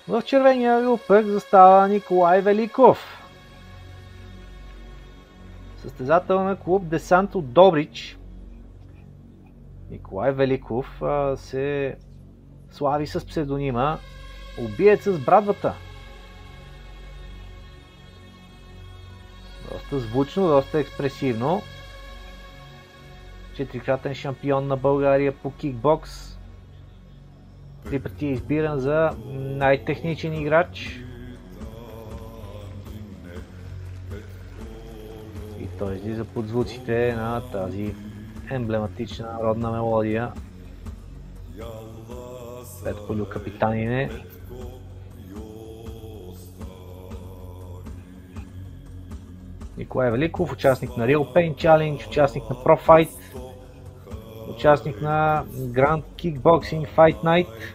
В червения ъгъл пък застава Николай Великов. Състезател на клуб Десант от Добрич. Николай Великов се слави с псевдонима Убиец с брадвата. Доста звучно, доста експресивно. 4-кратен шампион на България по кикбокс. 3 пъти е избиран за най-техничен играч. И той излиза под звуците на тази емблематична народна мелодия. Петко Люкапитанине. Николай Великов, участник на Real Pain Challenge, участник на Pro Fight, участник на Grand Kickboxing Fight Night.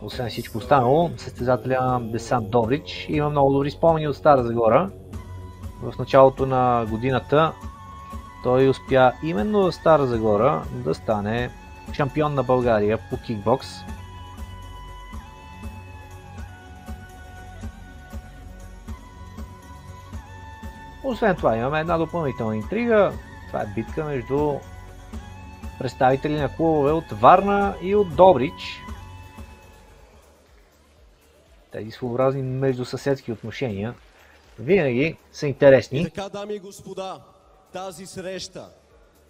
Освен всичко останало, състезателя на Десант Добрич има много добри спомени от Стара Загора. В началото на годината той успя именно в Стара Загора да стане шампион на България по кикбокс. Освен това имаме една допълнителна интрига. Това е битка между представители на клубове от Варна и от Добрич. Тези своеобразни междусъседски отношения винаги са интересни. И така, дами и господа, тази среща,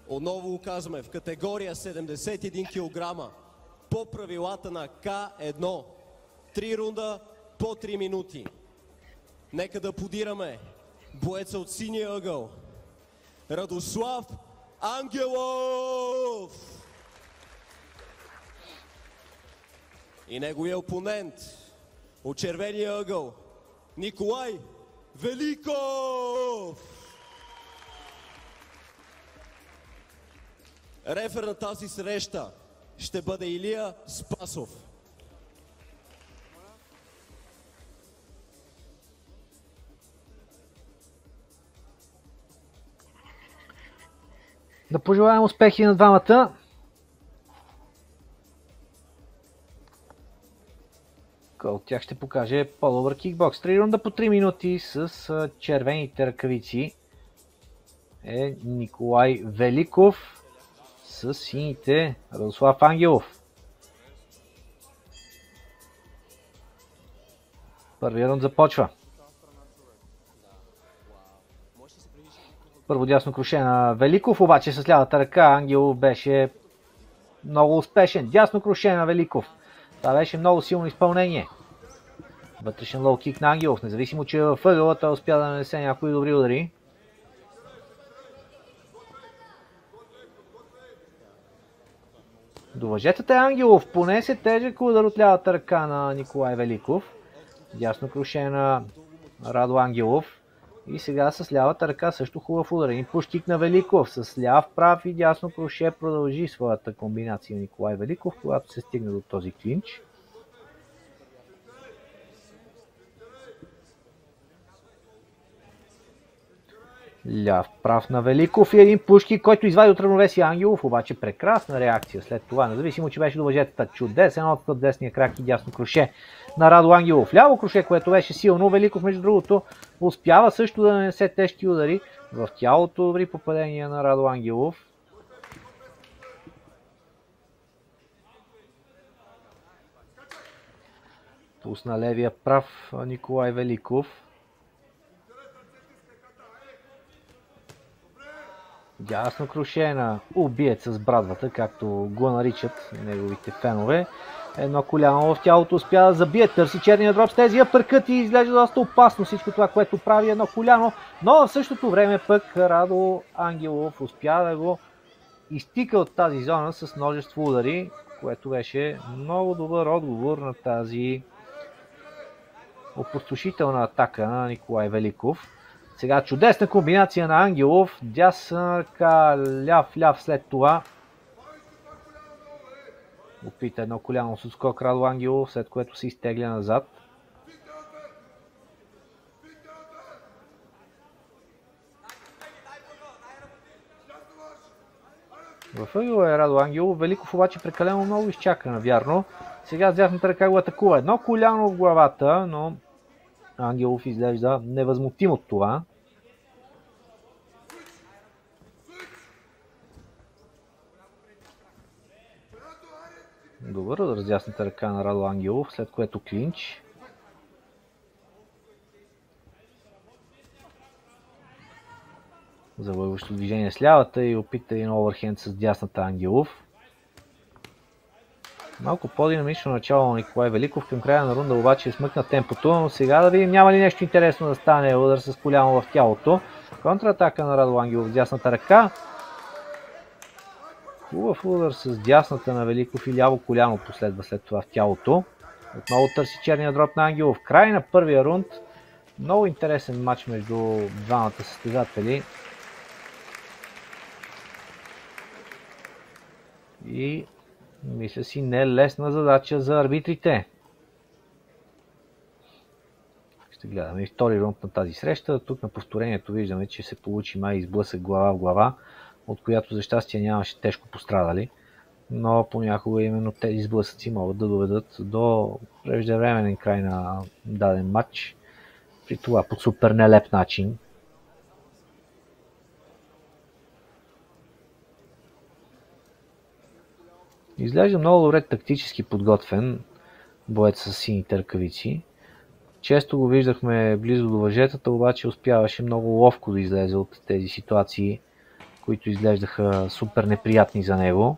отново го казваме, в категория 71 кг по правилата на К1. 3 рунда по 3 минути. Нека да подираме боеца от синия ъгъл. Радослав Ангелов! И неговия опонент от червения ъгъл Николай Великов! Рефер на тази среща ще бъде Илия Спасов. Да пожелаем успехи на двамата. Кой от тях ще покаже по-добър кикбокс. 3 рунда по 3 минути с червените ръкавици е Николай Великов, с сините Радослав Ангелов. Първият рунд започва. Първо дясно круше на Великов, обаче с лявата ръка Ангелов беше много успешен. Дясно круше на Великов. Това беше много силно изпълнение. Вътрешен лоу кик на Ангелов, независимо че във ъгъла той успя да нанесе някои добри удари. До въжетата Ангелов понесе тежък удар от лявата ръка на Николай Великов. Дясно круше на Радо Ангелов. И сега с лявата ръка също хубав удар. И пушкик на Великов с ляв, прав и дясно круше продължи своята комбинация на Николай Великов, когато се стигне до този клинч. Ляв, прав на Великов и един пушкик, който извади от равновесие Ангелов, обаче прекрасна реакция след това, независимо че беше до въжетата. Чудесен откът, десния крак и дясно круше на Радо Ангелов. Ляво круше, което беше силно. Великов, между другото, успява също да нанесе тежки удари в тялото. Добри попадения на Радо Ангелов. Пусна левия прав Николай Великов. Дясно круше на убиец с брадвата, както го наричат неговите фенове. Едно коляно в тялото успя да забие, търси черния дроп с тези апъркът и изглежда доста опасно всичко това, което прави едно коляно. Но в същото време пък Радо Ангелов успя да го изтика от тази зона с множество удари, което беше много добър отговор на тази опустошителна атака на Николай Великов. Сега чудесна комбинация на Ангелов, дясна ръка, ляв след това. Опита едно коляно с отскок Радо Ангелов, след което се изтегля назад. В ъгъла е Радо Ангелов. Великов обаче прекалено много изчака, навярно. Сега с дясната ръка го атакува. Едно коляно в главата, но Ангелов изглежда невъзмутим от това. Добър удар с дясната ръка на Радо Ангелов, след което клинч. Завърващо движение с лявата и опита един оверхенд с дясната Ангелов. Малко по-динамично начало на Николай Великов. Към края на рунда обаче смъкна темпото, но сега да видим няма ли нещо интересно да стане. Удар с коляно в тялото. Контратака на Радо Ангелов с дясната ръка. Хубав удар с дясната на Великов и ляво коляно последва след това в тялото. Отново търси черния дроп на Ангелов. Край на първия рунд. Много интересен матч между двамата състезатели. И мисля си не е лесна задача за арбитрите. Ще гледаме и втори рунд на тази среща. Тук на повторението виждаме, че се получи май изблъсък глава в глава, от която за щастие нямаше тежко пострадали. Но понякога именно тези сблъсъци могат да доведат до преждевременен край на даден матч. При това по супер нелеп начин. Изглежда много добре тактически подготвен боец с сините ръкавици. Често го виждахме близо до въжетата, обаче успяваше много ловко да излезе от тези ситуации, които изглеждаха супер неприятни за него.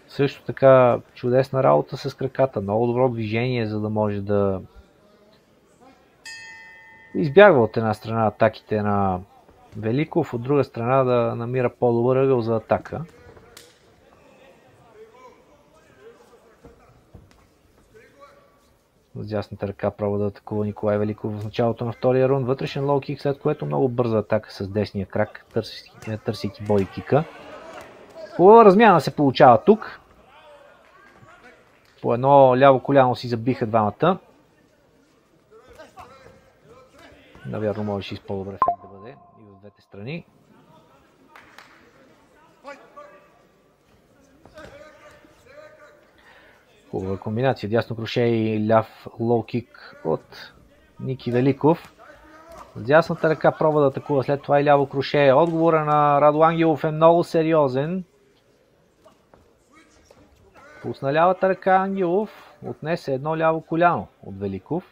Също така чудесна работа с краката, много добро движение, за да може да избягва от една страна атаките на Великов, от друга страна да намира по-добър ъгъл за атака. С дясната ръка пробва да атакува Николай Великов в началото на втория рунд. Вътрешен лоу-кик, след което много бърза атака с десния крак, търсейки боди-кика. Хубава размяна се получава тук. По едно ляво коляно си забиха двамата. Навярно можеше и с по-добър ефект да бъде и в двете страни. Хубава комбинация. Дясно круше и ляв лоу-кик от Ники Великов. С дясната ръка пробва да атакува след това и ляво круше. Отговора на Радо Ангелов е много сериозен. Пусна лявата ръка Ангелов. Отнесе едно ляво коляно от Великов.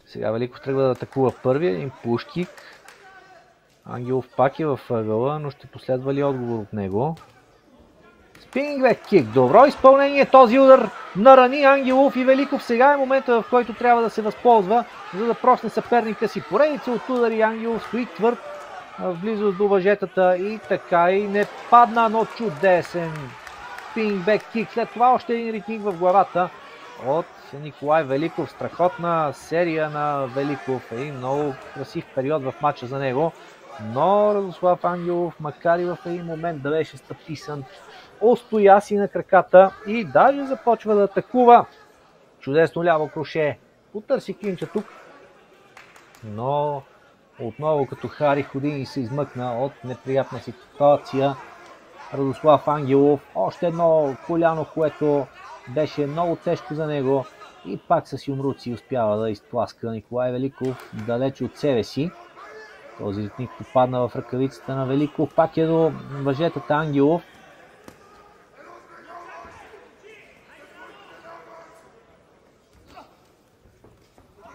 Сега Великов тръгва да атакува първия. Един пушкик. Ангелов пак е в ъгъла, но ще последва ли отговор от него? Спининг бек кик. Добро изпълнение. Този удар нарани Ангелов и Великов. Сега е момента, в който трябва да се възползва, за да просне съперника си. Поредица от удари. Ангелов стои твърд в близост до въжетата и така и не падна, но чудесен спининг бек кик. След това още един ритник в главата от Николай Великов. Страхотна серия на Великов. Един много красив период в матча за него. Но Радослав Ангелов, макар и в един момент да беше стъписан, устоя си на краката и даже започва да атакува. Чудесно ляво круше. Потърси клинча тук. Но отново като Хари Ходини се измъкна от неприятна ситуация. Радослав Ангелов. Още едно коляно, което беше много тежко за него. И пак с юмруци успява да изтласка Николай Великов далеч от себе си. Този ритник попадна в ръкавицата на Великов. Пак е до въжетата Ангелов.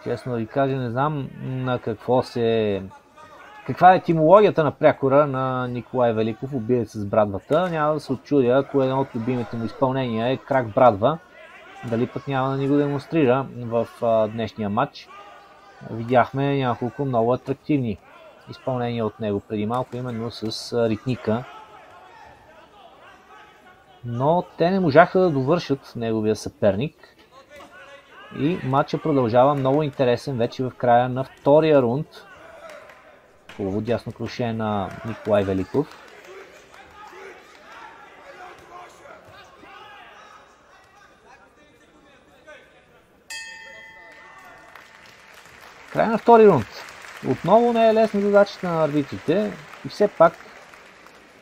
Честно да ви кажа, не знам на каква е етимологията на прякора на Николай Великов, убиец с брадвата. Няма да се отчудя, ако едно от любимите му изпълнения е крак брадва. Дали пък няма да ни го демонстрира в днешния матч. Видяхме няколко много атрактивни изпълнения от него преди малко, именно с ритника. Но те не можаха да довършат неговия съперник. И матчът продължава много интересен вече в края на втория рунд. Хубаво дясно круше на Николай Великов. Край на втори рунд. Отново не е лесна задачата на арбитрите и все пак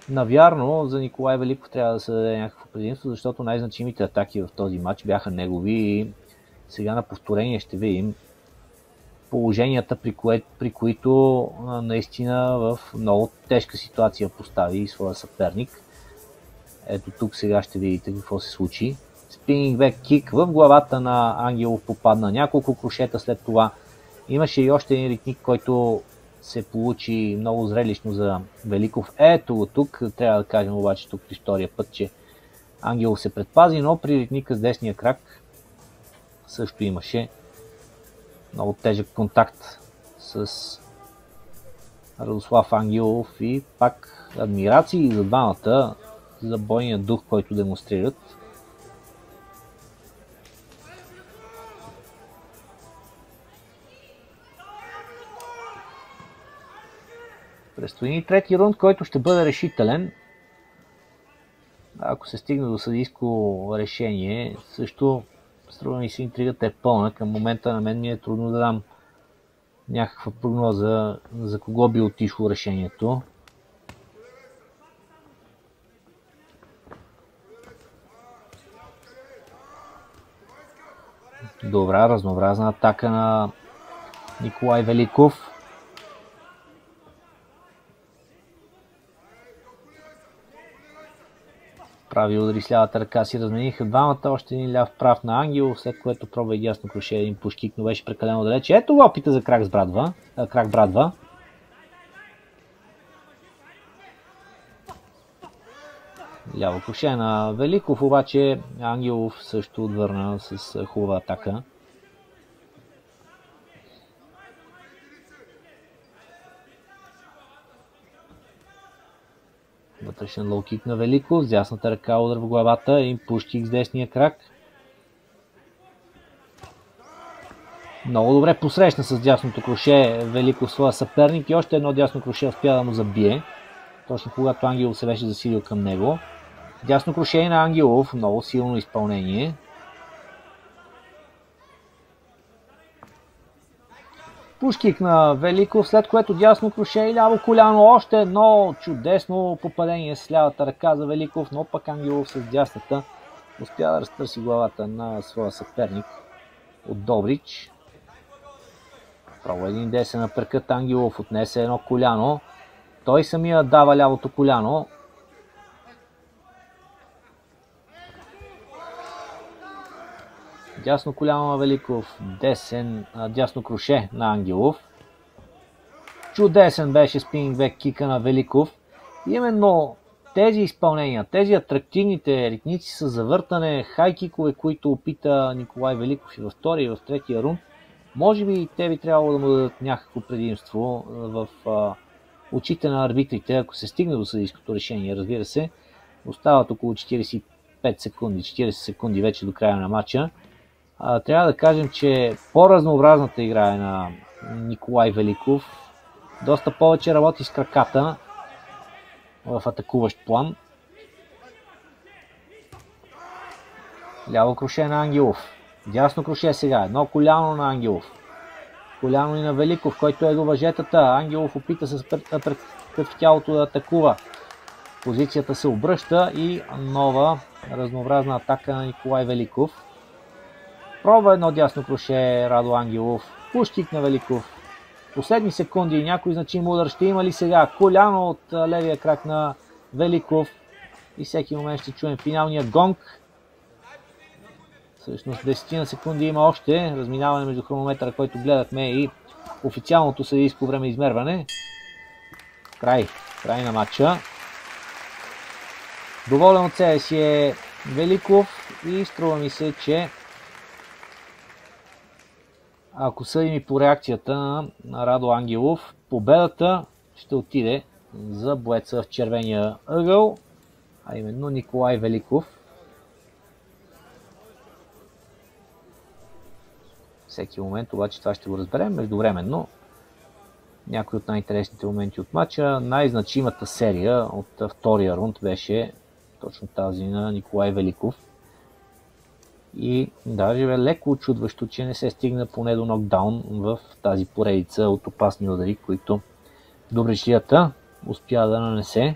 навярно за Николай Великов трябва да се даде някакво предимство, защото най-значимите атаки в този матч бяха негови и сега на повторение ще видим положенията, при които наистина в много тежка ситуация постави своя съперник. Ето тук сега ще видите какво се случи. Спининг бек кик в главата на Ангелов попадна, няколко крушета след това. Имаше и още един ритник, който се получи много зрелищно за Великов. Ето го тук, трябва да кажем обаче тук при втория път, че Ангелов се предпази, но при ритника с десния крак също имаше много тежък контакт с Радослав Ангелов и пак адмирации за двамата, за бойния дух, който демонстрират. Предстои ни трети рунд, който ще бъде решителен. Ако се стигне до съдийско решение, също струва ми се интригата е пълна. Към момента на мен ми е трудно да дам някаква прогноза за кого би отишло решението. Добра, разнообразна атака на Николай Великов. Прави удари с лявата ръка си размениха двамата, още един ляв прав на Ангелов, след което пробва и дясно круше един пушкик, но беше прекалено далече. Ето го опита за крак Брадва. Ляво круше на Великов, обаче Ангелов също отвърна с хубава атака. Вътрешен лоу-кик на Великов, с дясната ръка удар в главата, един пушкик с десния крак. Много добре посрещна с дясното круше Великов своя съперник и още едно дясно круше успя да му забие, точно когато Ангелов се беше засилил към него. Дясно круше на Ангелов, много силно изпълнение. Пушкик на Великов, след което дясно круше и ляво коляно. Още едно чудесно попадение с лявата ръка за Великов, но пък Ангелов с дясната успя да разтърси главата на своя съперник от Добрич. Пробва един десен апъркът, Ангелов отнесе едно коляно. Той самия дава лявото коляно. Дясно коляно на Великов, дясно круше на Ангелов. Чудесен беше спининг бек кика на Великов. Именно тези изпълнения, тези атрактивните ритници с завъртане, хайкикове, които опита Николай Великов и във втория и в третия рунд, може би те би трябвало да му дадат някакво предимство в очите на арбитрите, ако се стигне до съдийското решение, разбира се. Остават около 45 секунди, 40 секунди вече до края на матча. Трябва да кажем, че по-разнообразната игра е на Николай Великов. Доста повече работи с краката в атакуващ план. Ляво круше на Ангелов. Дясно круше сега. Едно коляно на Ангелов. Коляно и на Великов, който е до въжетата. Ангелов опита с пред в тялото да атакува. Позицията се обръща и нова разнообразна атака на Николай Великов. Пробва едно дясно круше Радо Ангелов. Пушкик на Великов. Последни секунди и някой значим удар ще има ли сега? Коляно от левия крак на Великов. И всеки момент ще чуем финалния гонг. Всъщност 10 на секунди има още. Разминаване между хронометъра, който гледахме, и официалното съдийско време измерване. Край на матча. Доволен от себе си е Великов и струва ми се, че ако съдим и по реакцията на Радо Ангелов, победата ще отиде за боеца в червения ъгъл, а именно Николай Великов. Всеки момент обаче това ще го разберем междувременно. Някои от най-интересните моменти от матча. Най-значимата серия от втория рунд беше точно тази на Николай Великов. И даже бе леко очудващо, че не се стигна поне до нокдаун в тази поредица от опасни удари, които добричлията успя да нанесе.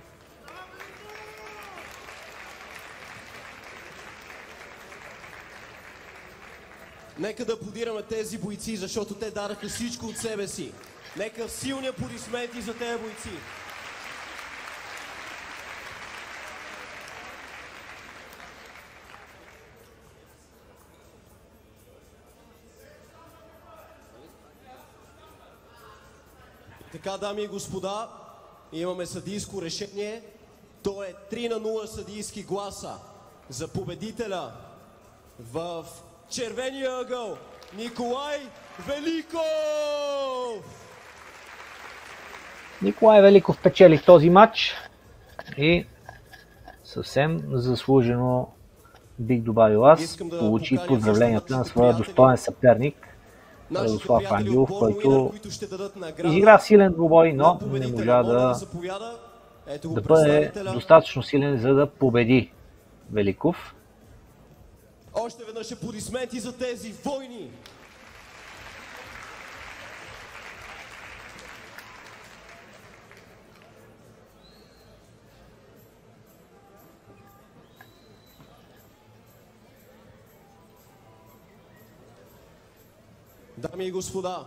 Нека да аплодираме тези бойци, защото те дараха всичко от себе си. Нека силни аплодисменти за тези бойци. Така, дами и господа, имаме съдийско решение. То е 3-0 съдийски гласа за победителя в червения ъгъл Николай Великов! Николай Великов печели този матч и съвсем заслужено, бих добавил аз, получи поздравленията на своя достоен съперник Радослав Ангелов, който изигра силен двубой, но не можа да бъде достатъчно силен, за да победи Великов. Още веднъж аплодисменти за тези войни! Дами и господа,